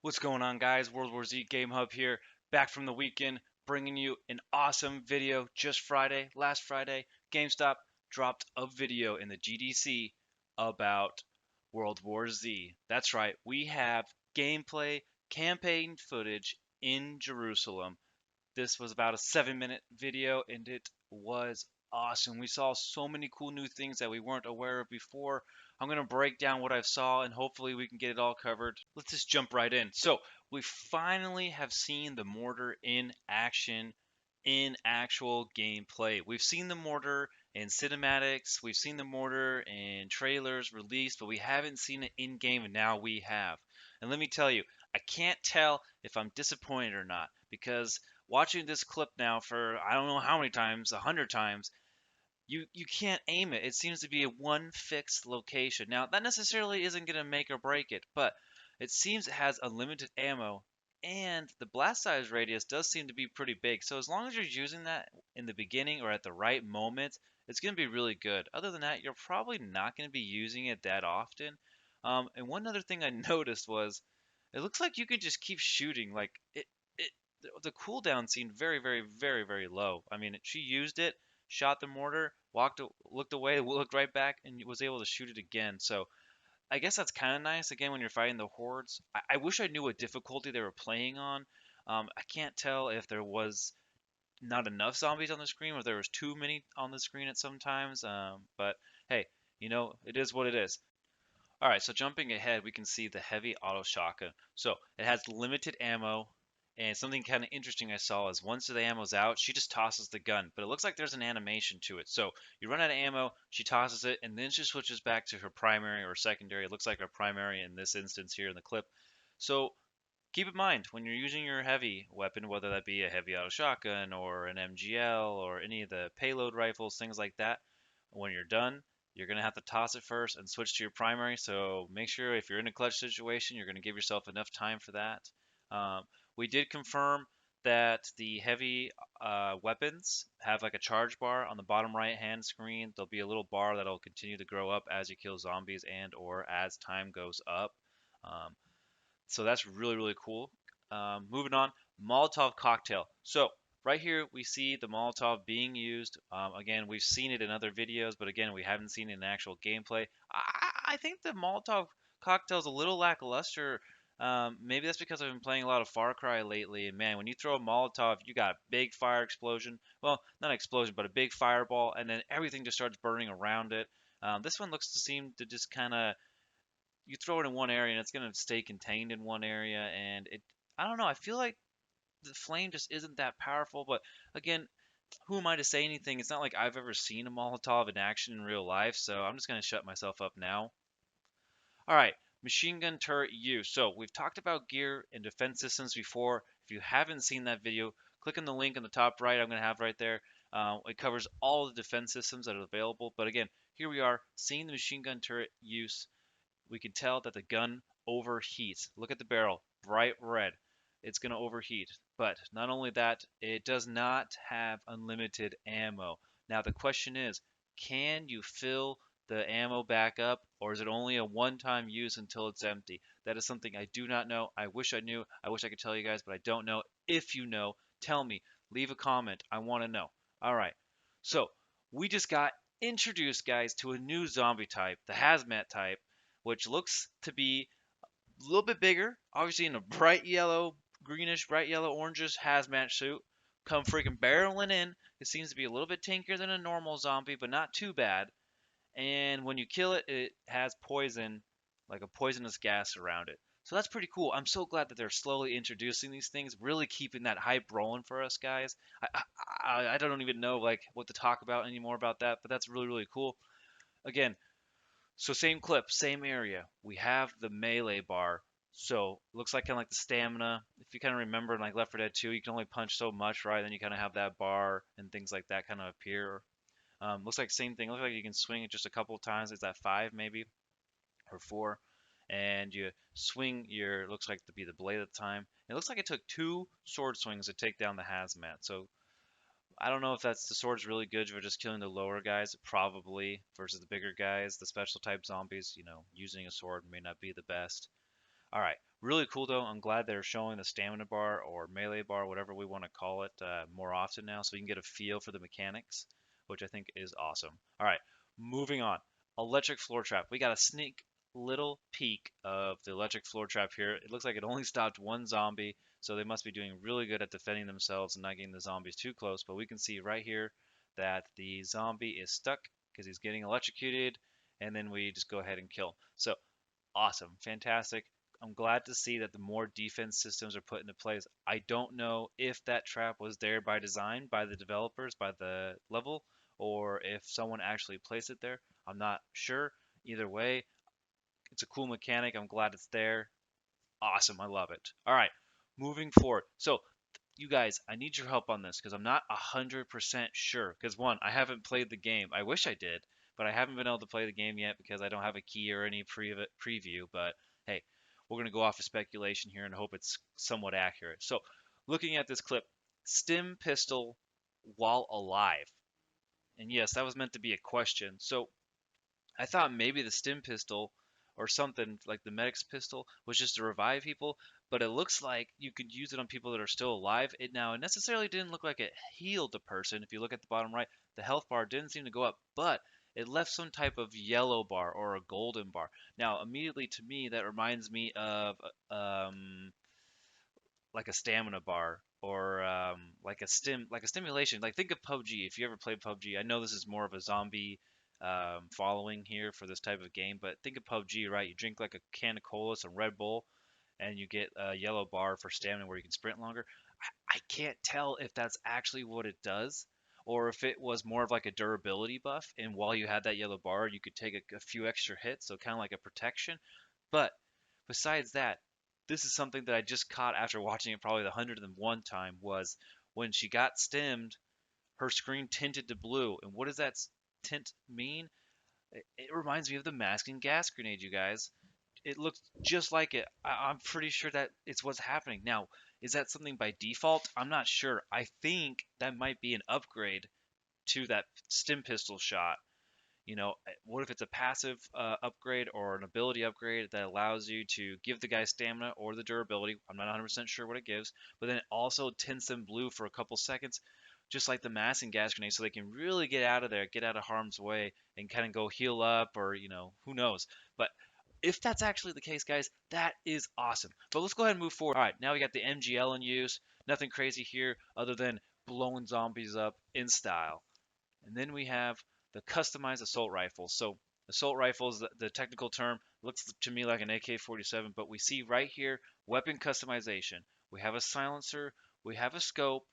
What's going on, guys? World War Z Game Hub here, back from the weekend, bringing you an awesome video. Just Friday, last Friday, GameStop dropped a video in the GDC about World War Z. That's right, we have gameplay campaign footage in Jerusalem. This was about a 7-minute video and it was awesome. We saw so many cool new things that we weren't aware of before. I'm going to break down what I saw and hopefully we can get it all covered. Let's just jump right in. So, we finally have seen the mortar in action in actual gameplay. We've seen the mortar in cinematics, we've seen the mortar in trailers released, but we haven't seen it in game, and now we have. And let me tell you, I can't tell if I'm disappointed or not because watching this clip now for I don't know how many times, 100 times, you can't aim it. It seems to be a one fixed location. Now that necessarily isn't going to make or break it, but it seems it has unlimited ammo, and the blast size radius does seem to be pretty big. So as long as you're using that in the beginning or at the right moment, it's going to be really good. Other than that, you're probably not going to be using it that often. And one other thing I noticed was it looks like you could just keep shooting. Like it the cooldown seemed very, very, very, very low. I mean, she used it, shot the mortar, looked away, looked right back, and was able to shoot it again. So I guess that's kind of nice. Again, when you're fighting the hordes, I wish I knew what difficulty they were playing on. I can't tell if there was not enough zombies on the screen or there was too many on the screen at some times. But hey, it is what it is. All right, so jumping ahead, we can see the heavy auto shotgun. So it has limited ammo, and something kind of interesting I saw is once the ammo's out, she just tosses the gun, but it looks like there's an animation to it. So you run out of ammo, she tosses it, and then she switches back to her primary or secondary. It looks like her primary in this instance here in the clip. So keep in mind when you're using your heavy weapon, whether that be a heavy auto shotgun or an MGL or any of the payload rifles, things like that, when you're done, you're going to have to toss it first and switch to your primary. So make sure if you're in a clutch situation, you're going to give yourself enough time for that. Um, we did confirm that the heavy weapons have like a charge bar on the bottom right hand screen. There'll be a little bar that'll continue to grow up as you kill zombies and or as time goes up. Um, so that's really, really cool. Moving on, Molotov Cocktail. So right here we see the Molotov being used. Again, we've seen it in other videos, but again, we haven't seen it in actual gameplay. I think the Molotov Cocktail is a little lackluster. Maybe that's because I've been playing a lot of Far Cry lately, and man, when you throw a Molotov, you got a big fire explosion. Well, not an explosion, but a big fireball, and then everything just starts burning around it. This one looks to seem to just kind of you throw it in one area and it's going to stay contained in one area and it I don't know, I feel like the flame just isn't that powerful, but again, who am I to say anything? It's not like I've ever seen a Molotov in action in real life, so I'm just going to shut myself up now. All right, machine gun turret use. So we've talked about gear and defense systems before. If you haven't seen that video, click on the link on the top right. I'm going to have right there. It covers all the defense systems that are available. But again, here we are seeing the machine gun turret use. We can tell that the gun overheats. Look at the barrel, bright red. It's going to overheat. But not only that, it does not have unlimited ammo. Now the question is, can you fill the ammo back up, or is it only a one-time use until it's empty? That is something I do not know. I wish I knew. I wish I could tell you guys, but I don't know. If you know, tell me. Leave a comment. I want to know. All right. So we just got introduced, guys, to a new zombie type, the hazmat type, which looks to be a little bit bigger, obviously in a bright yellow, greenish, bright yellow, orangish hazmat suit. Come freaking barreling in. It seems to be a little bit tinkier than a normal zombie, but not too bad. And when you kill it, it has poison, like a poisonous gas around it. So that's pretty cool. I'm so glad that they're slowly introducing these things, really keeping that hype rolling for us guys. I don't even know like what to talk about anymore about that, but that's really really cool. Again, so same clip, same area. We have the melee bar. So looks like kind of like the stamina. If you kind of remember in like Left 4 Dead 2, you can only punch so much, right? Then you kind of have that bar and things like that kind of appear. Looks like same thing. Looks like you can swing it just a couple of times. Is that 5 maybe or 4? And you swing your looks like to be the blade at the time. It looks like it took 2 sword swings to take down the hazmat. So I don't know if that's the sword's really good for just killing the lower guys, probably, versus the bigger guys. The special type zombies, using a sword may not be the best. All right, really cool though. I'm glad they're showing the stamina bar or melee bar, whatever we want to call it, more often now, so we can get a feel for the mechanics, which I think is awesome. All right, moving on. Electric floor trap. We got a sneak little peek of the electric floor trap here. It looks like it only stopped one zombie, so they must be doing really good at defending themselves and not getting the zombies too close. But we can see right here that the zombie is stuck because he's getting electrocuted, and then we just go ahead and kill him. So awesome, fantastic. I'm glad to see that the more defense systems are put into place. I don't know if that trap was there by design, by the developers, by the level, or if someone actually placed it there. I'm not sure. Either way, it's a cool mechanic. I'm glad it's there. Awesome, I love it. All right, moving forward. So you guys, I need your help on this because I'm not 100% sure. Because one, I haven't played the game. I wish I did, but I haven't been able to play the game yet because I don't have a key or any preview. But hey, we're going to go off of speculation here and hope it's somewhat accurate. So, looking at this clip, stim pistol while alive. And yes, that was meant to be a question. So, I thought maybe the stim pistol or something like the medic's pistol was just to revive people, but it looks like you could use it on people that are still alive. It necessarily didn't look like it healed the person. If you look at the bottom right, the health bar didn't seem to go up, but it left some type of yellow bar or a golden bar. Now, immediately to me, that reminds me of like a stamina bar or like a stimulation. Like think of PUBG. If you ever played PUBG, I know this is more of a zombie following here for this type of game, but think of PUBG, right? You drink like a can of cola, some Red Bull, and you get a yellow bar for stamina where you can sprint longer. I can't tell if that's actually what it does. Or if it was more of like a durability buff, and while you had that yellow bar, you could take a few extra hits, so kind of like a protection. But besides that, this is something that I just caught after watching it probably the 101 time was when she got stemmed, her screen tinted to blue. And what does that tint mean? It reminds me of the mask and gas grenade, you guys. It looks just like it. I'm pretty sure that it's what's happening. Now, is that something by default? I'm not sure. I think that might be an upgrade to that stim pistol shot. What if it's a passive upgrade or an ability upgrade that allows you to give the guy stamina or the durability? I'm not 100% sure what it gives, but then it also tints them blue for a couple seconds, just like the mass and gas grenade, so they can really get out of there, get out of harm's way, and kind of go heal up or, who knows. But if that's actually the case, guys, that is awesome. But let's go ahead and move forward. All right, now we got the MGL in use. Nothing crazy here other than blowing zombies up in style. And then we have the customized assault rifles. So assault rifles, the technical term, looks to me like an AK-47, but we see right here weapon customization. We have a silencer, we have a scope,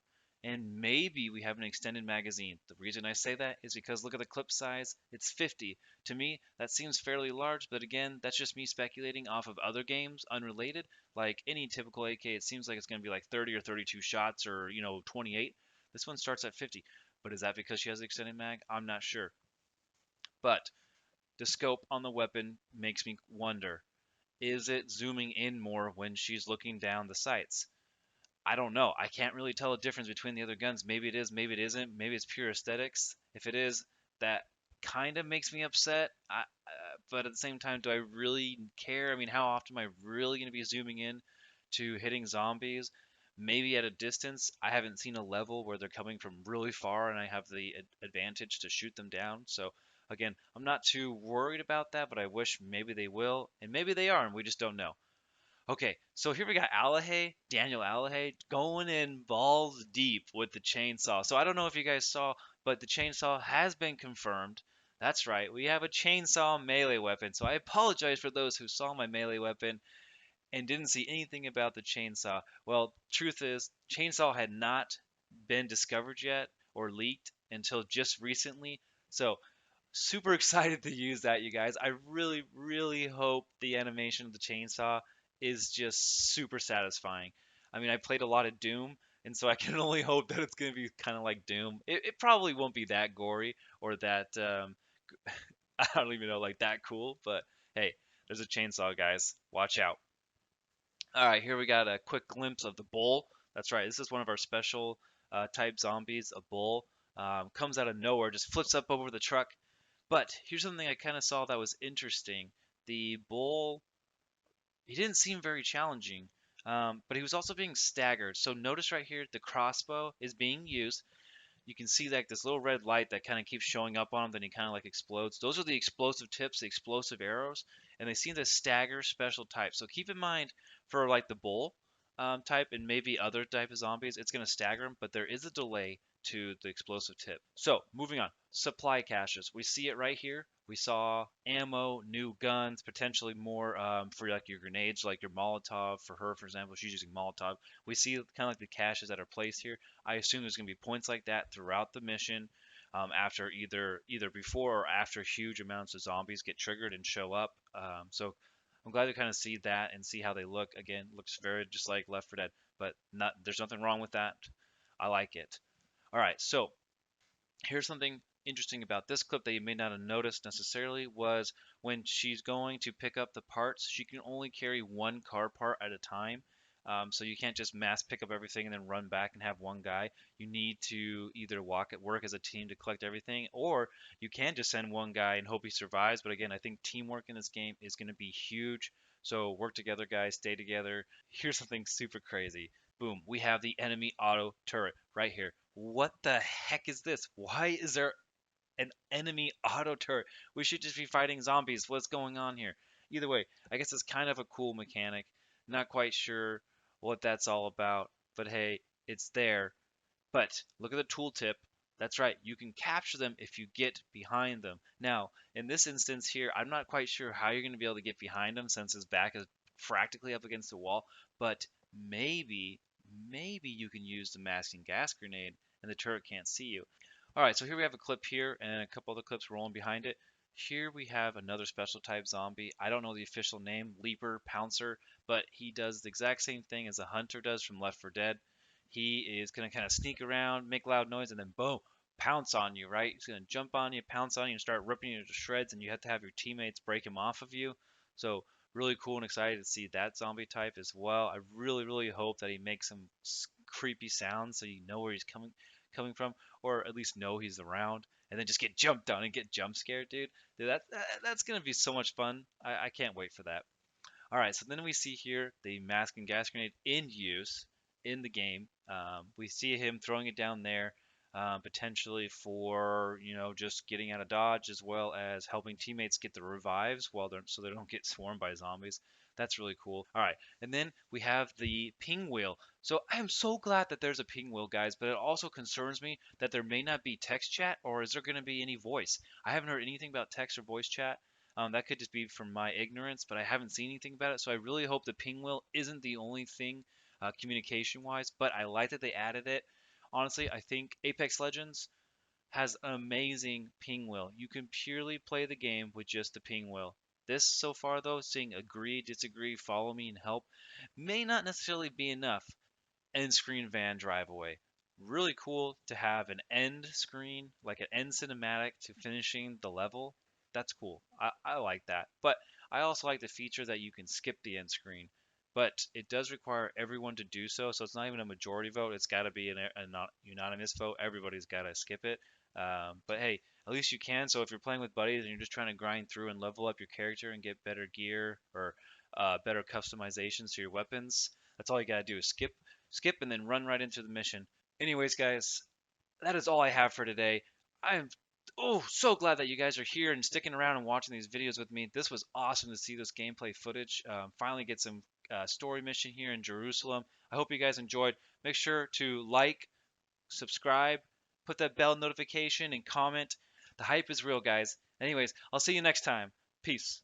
and maybe we have an extended magazine. The reason I say that is because look at the clip size, it's 50. To me, that seems fairly large, but again, that's just me speculating off of other games unrelated. Like any typical AK, it seems like it's going to be like 30 or 32 shots or, 28. This one starts at 50. But is that because she has the extended mag? I'm not sure. But the scope on the weapon makes me wonder, is it zooming in more when she's looking down the sights? I don't know. I can't really tell the difference between the other guns. Maybe it is, maybe it isn't. Maybe it's pure aesthetics. If it is, that kind of makes me upset. But at the same time, do I really care? I mean, how often am I really going to be zooming in to hitting zombies? Maybe at a distance. I haven't seen a level where they're coming from really far and I have the advantage to shoot them down. So again, I'm not too worried about that, but I wish maybe they will, and maybe they are, and we just don't know. Okay, so here we got Alahay, Daniel Alahay, going in balls deep with the chainsaw. So I don't know if you guys saw, but the chainsaw has been confirmed. That's right, we have a chainsaw melee weapon. So I apologize for those who saw my melee weapon and didn't see anything about the chainsaw. Well, truth is, chainsaw had not been discovered yet or leaked until just recently. So super excited to use that, you guys. I really, really hope the animation of the chainsaw is just super satisfying. I mean, I played a lot of Doom, and so I can only hope that it's going to be kind of like Doom. It probably won't be that gory or that, I don't even know, like that cool, but hey, there's a chainsaw, guys. Watch out. All right, here we got a quick glimpse of the bull. That's right, this is one of our special type zombies, a bull. Comes out of nowhere, just flips up over the truck. But here's something I kind of saw that was interesting. The bull he didn't seem very challenging. But he was also being staggered. So notice right here, the crossbow is being used. You can see like this little red light that kind of keeps showing up on him, then he kind of like explodes. Those are the explosive tips, the explosive arrows, and they seem to stagger special types. So keep in mind for like the bull type and maybe other type of zombies, it's going to stagger them, but there is a delay to the explosive tip. So moving on, supply caches. We see it right here. We saw ammo, new guns, potentially more for like your grenades, like your Molotov. For her, for example, she's using Molotov. We see kind of like the caches that are placed here. I assume there's going to be points like that throughout the mission, after either before or after huge amounts of zombies get triggered and show up. So I'm glad to kind of see that and see how they look. Again, looks very just like Left 4 Dead, but not there's nothing wrong with that. I like it. All right, so here's something interesting about this clip that you may not have noticed necessarily was when she's going to pick up the parts, she can only carry one car part at a time. So you can't just mass pick up everything and then run back and have one guy. You need to either work as a team to collect everything, or you can just send one guy and hope he survives. But again, I think teamwork in this game is going to be huge. So work together, guys. Stay together. Here's something super crazy. Boom, we have the enemy auto turret right here. What the heck is this? Why is there an enemy auto turret? We should just be fighting zombies. What's going on here? Either way, I guess it's kind of a cool mechanic. Not quite sure what that's all about, but hey, it's there. But look at the tooltip. That's right, you can capture them if you get behind them. Now, in this instance here, I'm not quite sure how you're going to be able to get behind him since his back is practically up against the wall, but maybe, maybe you can use the masking gas grenade and the turret can't see you. All right, so here we have a clip here and a couple other clips rolling behind it. Here we have another special type zombie. I don't know the official name, Leaper, Pouncer, but he does the exact same thing as a hunter does from Left 4 Dead. He is going to kind of sneak around, make loud noise, and then boom, pounce on you, right? He's going to jump on you, pounce on you, and start ripping you to shreds, and you have to have your teammates break him off of you. So really cool and excited to see that zombie type as well. I really, really hope that he makes some creepy sounds so you know where he's coming from, or at least know he's around, and then just get jumped on and get jump scared, dude. Dude, that's gonna be so much fun. I can't wait for that. All right, so then we see here the mask and gas grenade in use in the game. We see him throwing it down there, potentially for just getting out of dodge as well as helping teammates get the revives while they're so they don't get swarmed by zombies. That's really cool. All right, and then we have the ping wheel. So I am so glad that there's a ping wheel, guys, but it also concerns me that there may not be text chat, or is there going to be any voice? I haven't heard anything about text or voice chat. That could just be from my ignorance, but I haven't seen anything about it. So I really hope the ping wheel isn't the only thing communication wise, but I like that they added it. Honestly, I think Apex Legends has an amazing ping wheel. You can purely play the game with just the ping wheel. This so far though, seeing agree, disagree, follow me, and help may not necessarily be enough. End screen van drive away. Really cool to have an end screen, like an end cinematic to finishing the level. That's cool. I like that. But I also like the feature that you can skip the end screen. But it does require everyone to do so, so it's not even a majority vote. It's got to be a not unanimous vote. Everybody's got to skip it. But hey, at least you can. So if you're playing with buddies and you're just trying to grind through and level up your character and get better gear or better customizations to your weapons, that's all you got to do is skip and then run right into the mission. Anyways, guys, that is all I have for today. I'm so glad that you guys are here and sticking around and watching these videos with me. This was awesome to see this gameplay footage. Finally get some story mission here in Jerusalem. I hope you guys enjoyed. Make sure to like, subscribe, put that bell notification, and comment. The hype is real, guys. Anyways, I'll see you next time. Peace.